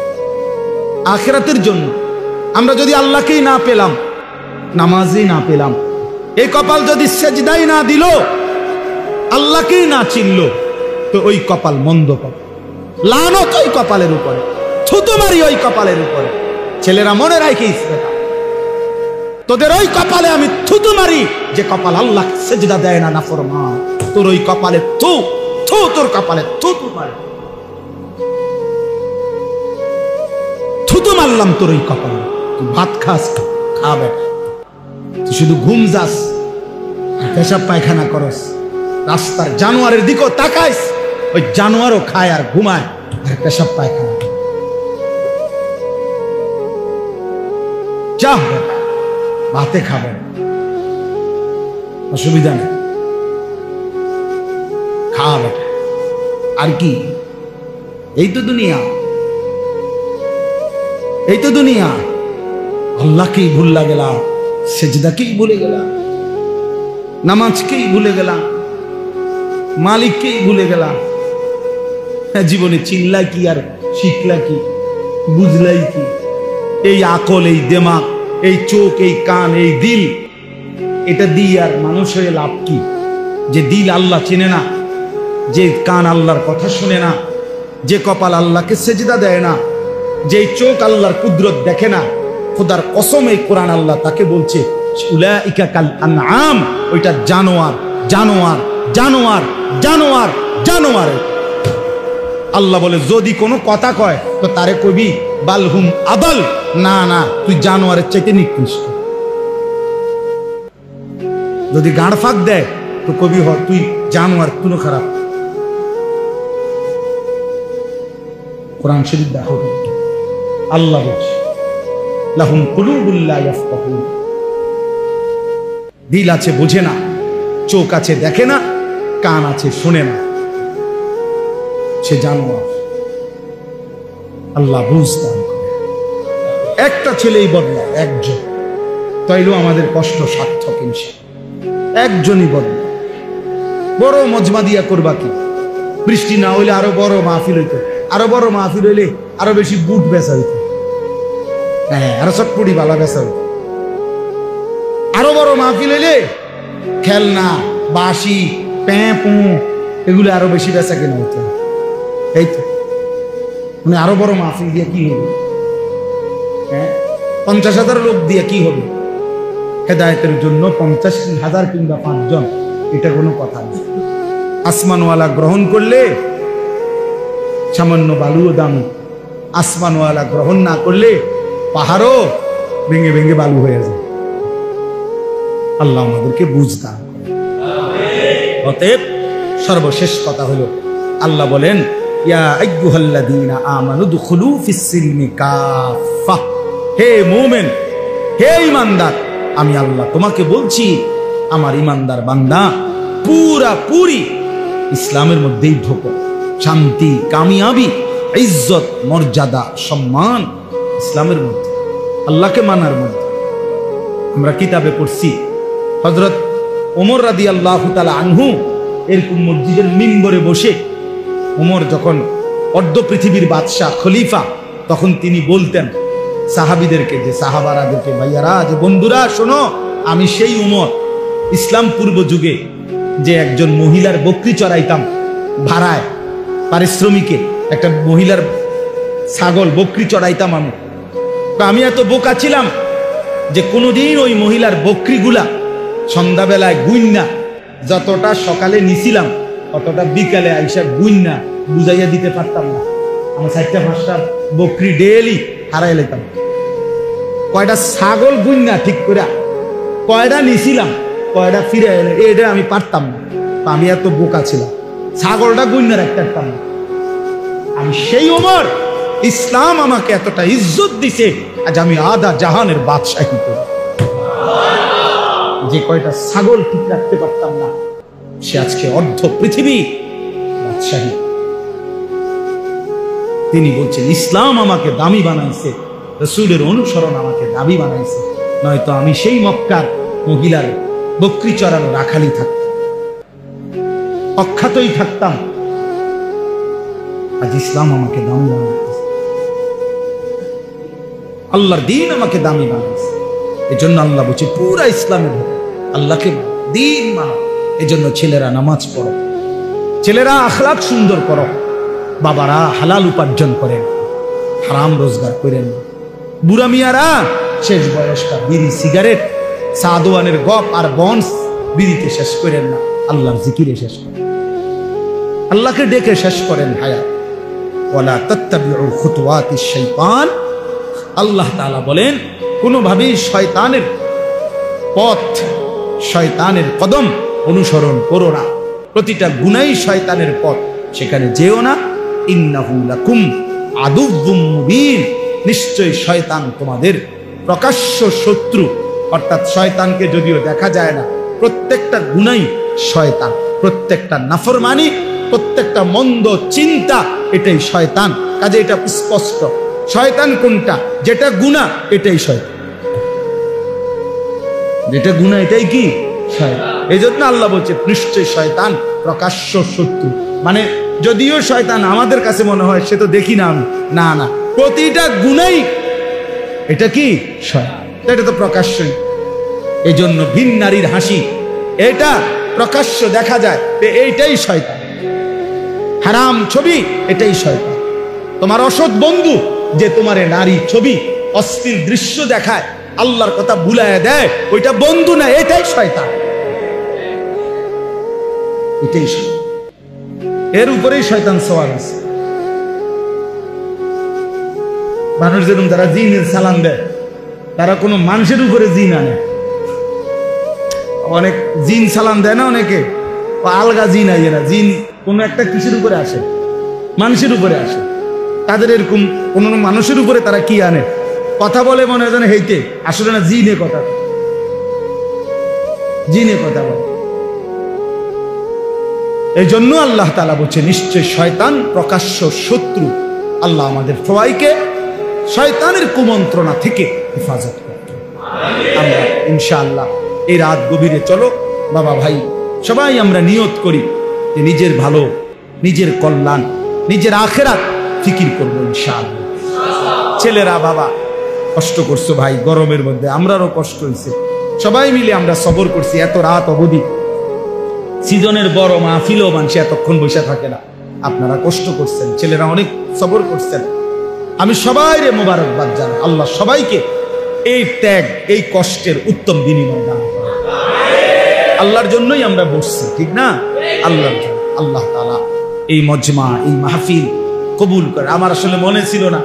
আখিরাতের জন্য। আমরা যদি আল্লাহকেই না পেলাম, নামাজই না পেলাম, এই কপাল যদি সেজদাই না দিল, আল্লাহকেই না চিনল, তো ওই কপাল মন্দ কপাল, লানত ওই কপালের উপরে, থুতু মারি ওই কপালের উপরে। ছেলেরা মনে রাখিস, তোদের ওই কপালে আমি থুতু মারি যে কপাল আল্লাহ সেজদা দেয় না, নাফরমান। তোর ওই কপালে থু থু, তোর কপালে থুতু মারি, থুতু মারলাম তোর ওই কপালে। তুই ভাত খাস, খাবে, তুই শুধু ঘুম যাস, পেশাব পায়খানা করস, রাস্তার জানোয়ারের দিকেও তাকাইস, ওই জানোয়ারও খায় আর ঘুমায় আর পেশাব পায়খানা। যা ভাতে খাবেন, অসুবিধা নেই, খাওয়া, আর কি? এই তো দুনিয়া, এই তো দুনিয়া। আল্লাহকেই ভুললা গেলা, সেজদাকেই ভুলে গেলা, নামাজকেই ভুলে গেলা, মালিককেই ভুলে গেলাম। জীবনে চিনলা কি আর শিখলা কি, বুঝলাই কি? এই আকল, এই দেমাগ, এই চোখ, এই কান, এই দিল, এটা দিয়ে আর মানুষ হয়ে লাভ কি? যে দিল আল্লাহ চেনে না, যে কান আল্লাহর কথা শুনে না, যে কপাল আল্লাহকে সেজদা দেয় না, যে চোখ আল্লাহর কুদরত দেখে না, খোদার কসম এই কোরআন আল্লাহ তাকে বলছে উলাইকা কাল আনআম, ওইটা জানোয়ার জানোয়ার জানোয়ার জানোয়ার জানোয়ার। আল্লাহ বলে যদি কোনো কথা কয় তো তারে কবি বালহুম আদাল, না না তুই জানোয়ারের চাইতে নিকৃষ্ট। যদি গাঁড় ফাঁক দেয় তো কবি হ তুই জানোয়ার, তুই খারাপ। কোরআন শরীফ দেখো, আল্লাহ বলছে লাহুম কুলুবুল লা ইয়াফকাহুন, দিল আছে বোঝে না, চোখ আছে দেখে না, কান আছে শোনে না, সে জানোয়ার। আল্লাহ বুঝতাম একটা ছেলেই বদলা, একজন, তাইলেও আমাদের কষ্ট সার্থক ইনশাআল্লাহ। একজনই বদলা, বড় মজমা দিয়া করবা কি? বৃষ্টি না হইলে আরো বড় মাহফিল হইতো, আরো বড় মাহফিল হইলে আরো বেশি বুট বেচা হইতো, হ্যাঁ আরো চটপটি বালা বেচা হইতো। আরো বড় মাহফিল হইলে খেলনা, বাঁশি, প্যাঁপু, এগুলো আরো বেশি বেচা কেনা হইতো। এই তো মানে আরো বড় মাহফিল দিয়ে কি হবে? হ্যাঁ 50,000 লোক দিয়ে কি হবে? হেদায়েতের জন্য 50,000 কিংবা 5 জন, এটা কোনো কথা নেই। আসমানওয়ালা গ্রহণ করলে সামান্য বালুও দামি, আসমানওয়ালা গ্রহণ না করলে পাহাড়ও ভেঙে ভেঙে বালু হয়ে যায়। আল্লাহ আমাদেরকে বুঝতাম। অতএব সর্বশেষ কথা হলো আল্লাহ বলেন ইয়া আইয়ুহাল্লাযীনা আমানু দুখুলু ফিস-সিলমি কাফা, হে মুমিন, হে ঈমানদার, আমি আল্লাহ তোমাকে বলছি আমার ঈমানদার বান্দা পুরাপুরি ইসলামের মধ্যেই ঢোকো। শান্তি, কামিয়াবি, ইজ্জত, মর্যাদা, সম্মান ইসলামের মধ্যে, আল্লাহকে মানার মধ্যে। আমরা কিতাবে পড়ছি হযরত ওমর রাদিয়াল্লাহু তাআলা আনহু এরকম মসজিদের মিম্বরে বসে, ওমর যখন অর্ধ পৃথিবীর বাদশাহ খলিফা, তখন তিনি বলতেন সাহাবীদেরকে, যে সাহাবারাদেরকে, ভাইয়ারা, যে বন্ধুরা শোনো, আমি সেই ওমর ইসলাম পূর্ব যুগে যে একজন মহিলার বকরি চড়াইতাম ভাড়ায়, পারিশ্রমিকে একটা মহিলার ছাগল বকরি চড়াইতাম। আমি এত বোকা ছিলাম যে কোনোদিন ওই মহিলার বকরিগুলা সন্ধ্যাবেলায় গুইন্না, যতটা সকালে নিছিলাম অতটা বিকালে আইসা গুইন্না বুঝাইয়া দিতে পারতাম না। আমার 4-5টা বকরি ডেলি হারাই লেতাম। কয়টা ছাগল গুইন্না ঠিক করে কয়টা নিছিলাম, কয়টা ফিরে এলে, এটা আমি পারতাম না। আমি এত বোকা ছিলাম, ছাগলটা গুইন্না রাখতে পারতাম না। আমি সেই ওমর, ইসলাম আমাকে এতটা ইজ্জত দিছে, আজ আমি আধা জাহানের বাদশাহী করি। যে কয়টা ছাগল ঠিক রাখতে পারতাম না, সে আজকে অর্ধ পৃথিবী বাদশাহী। তিনি বলছেন ইসলাম আমাকে দামি বানাইছে, রাসূলের অনুসরণ আমাকে দামি বানাইছে, নয়তো আমি সেই মক্কার মহিলার বকরি চড়ানো রাখালি থাকতাম, অখ্যাতই থাকতাম। আজ ইসলাম আমাকে দামি বানাইছে, আল্লাহর দ্বীন আমাকে দামি বানাইছে। এজন্য আল্লাহ বলছে পুরা ইসলামের আল্লাহকে দ্বীন মানো। এজন্য ছেলেরা নামাজ পড়ো, ছেলেরা আখলাক সুন্দর করো, বাবারা হালাল উপার্জন করেন, হারাম রোজগার করেন। বুড়া মিয়ারা শেষ বয়সটা বিড়ি, সিগারেট, সাদওয়ানের গপ আর বন্স বিড়িতে শেষ করেন না, আল্লাহর জিকিরে শেষ করেন, আল্লাহকে ডেকে শেষ করেন হায়াত। ওয়ালা তাত্তাবিউ খুতুওয়াতিশ শাইতান, আল্লাহ তাআলা বলেন কোনোভাবেই শয়তানের পথ, শয়তানের কদম অনুসরণ করো না। প্রতিটা গুনাহই শয়তানের পথ, সেখানে যেও না। ইন্নাহু লাকুম আদুউম মুবিন, নিশ্চয়ই শয়তান তোমাদের প্রকাশ্য শত্রু। অর্থাৎ শয়তানকে যদিও দেখা যায় না, প্রত্যেকটা গুনাহই শয়তান, প্রত্যেকটা নাফরমানি, প্রত্যেকটা মন্দ চিন্তা, এটাই শয়তান। কাজে এটা স্পষ্ট, শয়তান কোনটা, যেটা গুনাহ এটাই শয়তান, যেটা গুনাহ এটাই কি শয়তান। এই জন্য আল্লাহ বলছে নিশ্চয় শয়তান প্রকাশ্য শত্রু। মানে যদিও শয়তান আমাদের কাছে মনে হয় সে তো দেখি না আমি, না না, প্রতিটা গুণেই এটা কি শয়তান, এটা তো প্রকাশ্যই। এই জন্য ভিন নারীর হাসি এটা প্রকাশ্য দেখা যায়, এইটাই শয়তান। হারাম ছবি এটাই শয়তান। তোমার অসৎ বন্ধু যে তোমার নারী ছবি অশ্লীল দৃশ্য দেখায়, আল্লাহর কথা ভুলায় দেয়, ওইটা বন্ধু না, এটাই শয়তান, এটাই শয়তান। এর উপরেই শয়তান সওয়ার আছে। মানুষ যেরকম যারা জিনের সালাম দেয়, তারা কোনো মানুষের উপরে জিন আনে। অনেক জিন সালাম দেয় না অনেকে, আলগা জিন আইয়ে না, জিন কোন একটা কিসের উপরে আসে, মানুষের উপরে আসে। তাদের এরকম কোন মানুষের উপরে তারা কি আনে, কথা বলে মনে হয় হেইতে, আসলে না জিনে কথা, জিনে কথা বলে। এই জন্য আল্লাহ তাআলা বলছে নিশ্চয় শয়তান প্রকাশ্য শত্রু। আল্লাহ আমাদের সবাইকে শয়তানের কুমন্ত্রণা থেকে হেফাজত করতে। আমরা ইনশাআল্লাহ এই রাত গভীরে চলো বাবা ভাই সবাই আমরা নিয়ত করি যে নিজের ভালো, নিজের কল্যাণ, নিজের আখিরাত ফিকির করবো ইনশাআল্লাহ। ছেলেরা বাবা কষ্ট করছো ভাই, গরমের মধ্যে আমরারও কষ্ট হয়েছে, সবাই মিলে আমরা সবর করছি। এত রাত অবধি সিজনের বড় মাহফিলও মানুষ এতক্ষণ বসে থাকে না, আপনারা কষ্ট করছেন, ছেলেরা অনেক সবর করছেন। আমি সবাইরে মোবারকবাদ জানাই। আল্লাহ সবাইকে এই ত্যাগ, এই কষ্টের উত্তম বিনিময় দান করেন। আল্লাহর জন্যই আমরা বসছি, ঠিক না? আল্লাহর জন্য। আল্লাহ তাআলা এই মজমা, এই মাহফিল কবুল করে। আমার আসলে মনে ছিল না,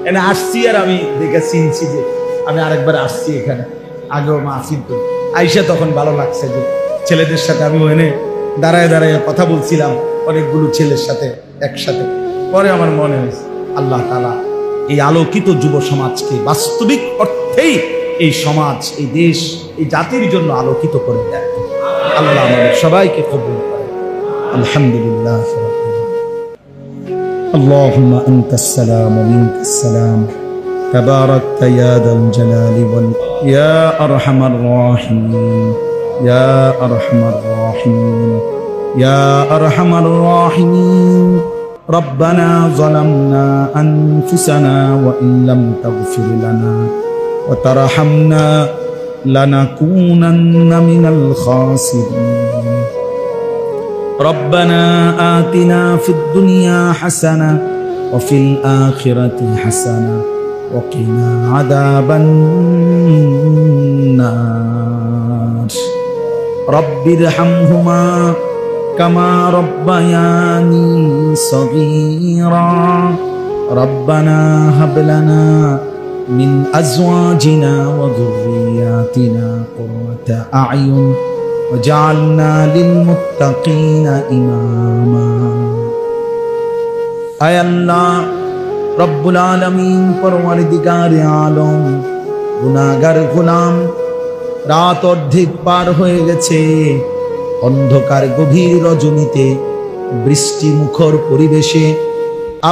এনে আসছি আর আমি দেখে চিনছি যে আমি আরেকবার আসছি এখানে, আগেও মাহফিল করি। আইসা তখন ভালো লাগছে যে ছেলেদের সাথে আমি ওখানে দাঁড়ায় দাঁড়ায় কথা বলছিলাম অনেকগুলো ছেলের সাথে একসাথে। পরে আমার মনে হয়েছে আল্লাহ তাআলা এই আলোকিত যুব সমাজকে বাস্তবিক অর্থেই এই সমাজ, এই দেশ, এই জাতির জন্য আলোকিত করে দেয়। আল্লাহ আমাদের সবাইকে কবুল করে। আলহামদুলিল্লাহ। আল্লাহুম্মা আনতাস সালাম ওয়া মিনকাস সালাম তাবারাকতা ইয়া যাল জালালি ওয়াল ইয়া আরহামার রাহিমিন ইয়া আরহামার রাহিমিন ইয়া আরহামার রাহিমিন। ربنا ظلمنا أنفسنا وإن لم تغفر لنا وترحمنا لنكونن من الخاسرين. ربنا آتنا في الدنيا حسنة وفي الآخرة حسنة وقنا عذاب النار. رب ارحمهما كما ربياني صغيرا. ربنا هب لنا من أزواجنا وذرياتنا قرة أعين وجعلنا للمتقين إماما. أي الله رب العالمين परवरदिगार आलम गुनाहगार गुलाम রাত অর্ধেক পার হয়ে গেছে, অন্ধকার গভীর রজনীতে বৃষ্টি মুখর পরিবেশে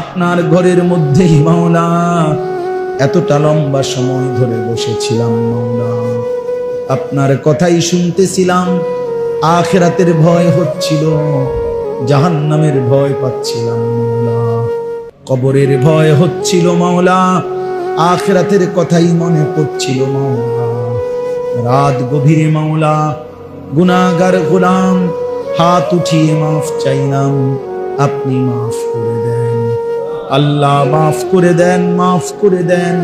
আপনার ঘরের মধ্যেই মাওলা এতটা লম্বা সময় ধরে বসেছিলাম মাওলা, আপনার কথাই শুনতেছিলাম। আখিরাতের ভয় হচ্ছিল, জাহান্নামের ভয় পাচ্ছিলাম মাওলা, কবরের ভয় হচ্ছিল মাওলা, আখিরাতের কথাই মনে পড়ছিল মাওলা। রাত গভীরে মাওলা গুনাহগার গোলাম হাত উঠিয়ে মাফ চাইলাম, আপনি মাফ করে দেন আল্লাহ, মাফ করে দেন, মাফ করে দেন,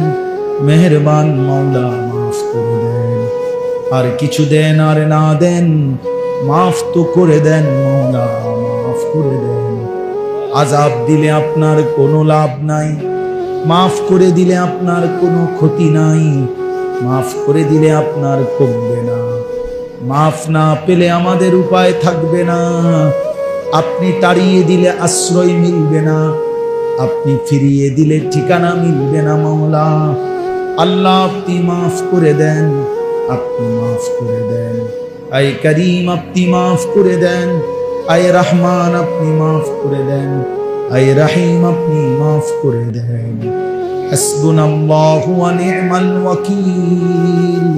মেহেরবান মাওলা মাফ করে দেন। আর কিছু দেন আর না দেন, মাফ তো করে দেন মাওলা, মাফ করে দেন। আযাব দিলে আপনার কোনো লাভ নাই, মাফ করে দিলে আপনার কোনো ক্ষতি নাই, মাফ করে দিলে আপনার কমবে না, মাফ না পেলে আমাদের উপায় থাকবে না, আপনি তাড়িয়ে দিলে আশ্রয় মিলবে না, আপনি ফিরিয়ে দিলে ঠিকানা মিলবে না মাওলা। আল্লাহ আপনি মাফ করে দেন, আপনি মাফ করে দেন। আয় করিম আপনি মাফ করে দেন, আয় রহমান আপনি মাফ করে দেন, আয় রহিম আপনি মাফ করে দেন। হাসবুনাল্লাহু ওয়া নি'মাল ওয়াকিল,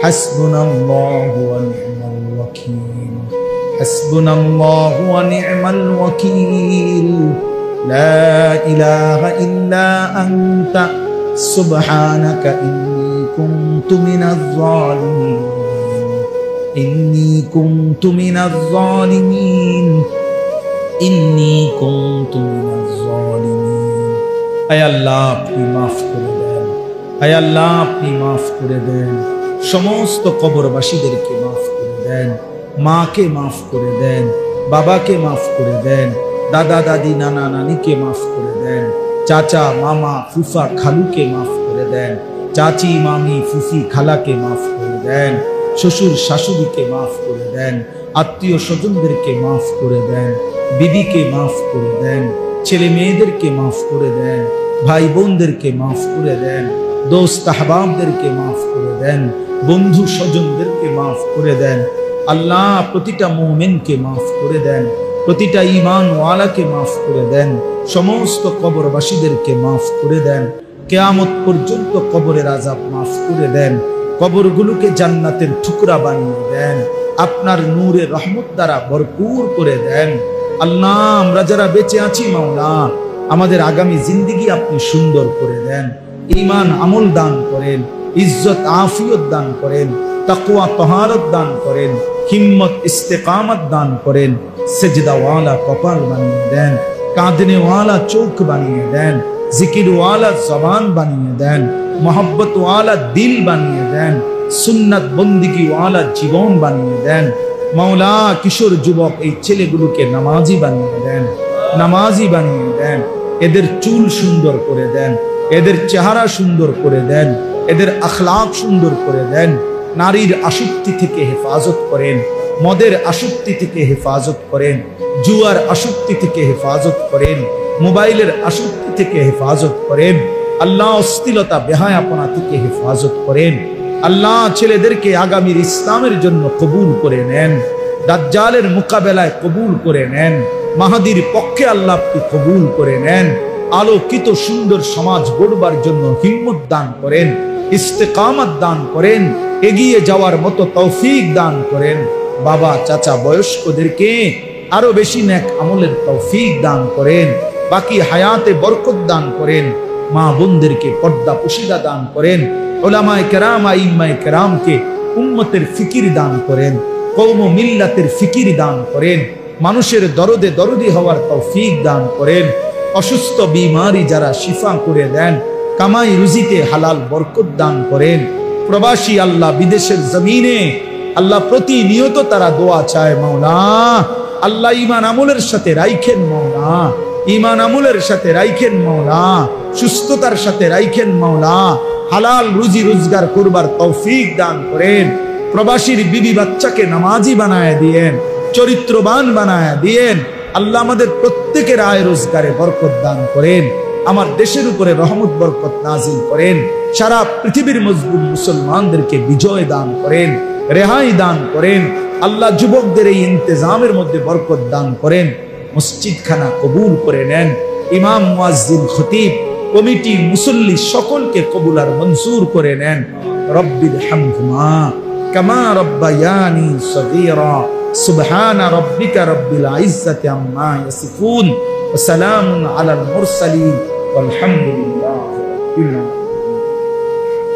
হাসবুনাল্লাহু ওয়া নি'মাল ওয়াকিল। হাসবুনাল্লাহু ওয়া নি'মাল ওয়াকিল, লা ইলাহা ইল্লা আনতা সুবহানাকা ইন্নী কুনতু মিনাজ জালিমিন, ইন্নী কুনতু মিনাজ জালিমিন, ইন্নী কুনতু মিনাজ জালিমিন। আয় আল্লাহ, আপনি মাফ করে দেন। আয় আল্লাহ, আপনি মাফ করে দেন। সমস্ত কবরবাসীদেরকে মাফ করে দেন। মাকে মাফ করে দেন, বাবাকে মাফ করে দেন, দাদা দাদি নানা নানিকে মাফ করে দেন, চাচা মামা ফুফা খালুকে মাফ করে দেন, চাচি মামি ফুফি খালাকে মাফ করে দেন, শ্বশুর শাশুড়িকে মাফ করে দেন, আত্মীয় স্বজনদেরকে মাফ করে দেন, বিবিকে মাফ করে দেন, ছেলে মেয়েদেরকে মাফ করে দেন, ভাই বোনদেরকে মাফ করে দেন, দোস্ত আহবাবদেরকে মাফ করে দেন, বন্ধু স্বজনদেরকে মাফ করে দেন। আল্লাহ, প্রতিটা মুমিনকে মাফ করে দেন, প্রতিটা ঈমানওয়ালাকে মাফ করে দেন, সমস্ত কবরবাসীদেরকে মাফ করে দেন। কিয়ামত পর্যন্ত কবরের আযাব মাফ করে দেন, কবরগুলোকে জান্নাতের টুকরা বানিয়ে দেন, আপনার নূরের রহমত দ্বারা ভরপুর করে দেন। আল্লাহ, আমরা যারা বেঁচে আছি মাওলা, আমাদের আগামী জিন্দেগি আপনি সুন্দর করে দেন, ঈমান আমল দান করেন, ইজ্জত আফিয়ত দান করেন, তাকওয়া তাহারত দান করেন, হিম্মত ইস্তেকামত দান করেন, সেজদাওয়ালা কপাল বানিয়ে দেন, কাঁদনেওয়ালা চোখ বানিয়ে দেন, জিকিরওয়ালা জবান বানিয়ে দেন, মোহব্বতওয়ালা দিল বানিয়ে দেন, সুন্নাত বন্দিগিওয়ালা জীবন বানিয়ে দেন। মাওলা, কিশোর যুবক এই ছেলেগুলোকে নামাজি বানিয়ে দেন, নামাজি বানিয়ে দেন, এদের চুল সুন্দর করে দেন, এদের চেহারা সুন্দর করে দেন, এদের আখলাক সুন্দর করে দেন। নারীর আসক্তি থেকে হেফাজত করেন, মদের আসক্তি থেকে হেফাজত করেন, জুয়ার আসক্তি থেকে হেফাজত করেন, মোবাইলের আসক্তি থেকে হেফাজত করেন। আল্লাহ, অশ্লীলতা বেহায়াপনা থেকে হেফাজত করেন। আল্লাহ, ছেলেদেরকে আগামীর ইসলামের জন্য কবুল করে নেন, দাজ্জালের মোকাবেলায় কবুল করে নেন, মাহাদির পক্ষে আল্লাহ আপনি কবুল করে নেন। আলোকিত সুন্দর সমাজ গড়বার জন্য হিম্মত দান করেন, ইস্তেকামত দান করেন, এগিয়ে যাওয়ার মতো তৌফিক দান করেন। বাবা চাচা বয়স্কদেরকে আরো বেশি নেক আমলের তৌফিক দান করেন, বাকি হায়াতে বরকত দান করেন। মা বোনদেরকে পর্দা পুশিদা দান করেন, উলামায়ে কেরাম আইম্মায়ে কেরামকে উম্মতের ফিকির দান করেন, কওম ও মিল্লাতের ফিকির দান করেন, মানুষের দরদে দরদি হওয়ার তৌফিক দান করেন। অসুস্থ বিমারি যারা শিফা করে দেন, কামাই রুজিতে হালাল বরকত দান করেন। প্রবাসী আল্লাহ বিদেশের জমিনে আল্লাহ প্রতিনিয়ত তারা দোয়া চায় মাওলা, আল্লাহ ঈমান আমলের সাথে রাইখেন মাওলা, ঈমান আমলের সাথে রাইখেন মাওলা, সুস্থতার সাথে রাইখেন মাওলা, হালাল রুজি রোজগার করবার তৌফিক দান করেন। প্রবাসীর বিবি বাচ্চাকে নামাজি বানায় দিয়েন, চরিত্রবান বানায় দিয়েন। আল্লাহ, আমাদের প্রত্যেকের আয় রোজগারে বরকত দান করেন, আমার দেশের উপরে রহমত বরকত নাজিল করেন, সারা পৃথিবীর মজলুম মুসলমানদেরকে বিজয় দান করেন, রেহাই দান করেন। আল্লাহ, যুবকদের এই ইন্তজামের মধ্যে বরকত দান করেন, মসজিদ খানা কবুল করে নেন। ইমাম, মুয়াজ্জিন, খতিব, কমিটি, মুসল্লি সকলকে কবুল আর মনসুর করে নেন। রব্বিল হামহুমা কামা রব্বায়ানি সগীরা। সুবহান রাব্বিকা রব্বিল ইজ্জাতি আম্মা ইয়াসিফুন ওয়া সালামুন আলাল মুরসালিন ওয়ালহামদুলিল্লাহি রাব্বিল আলামিন।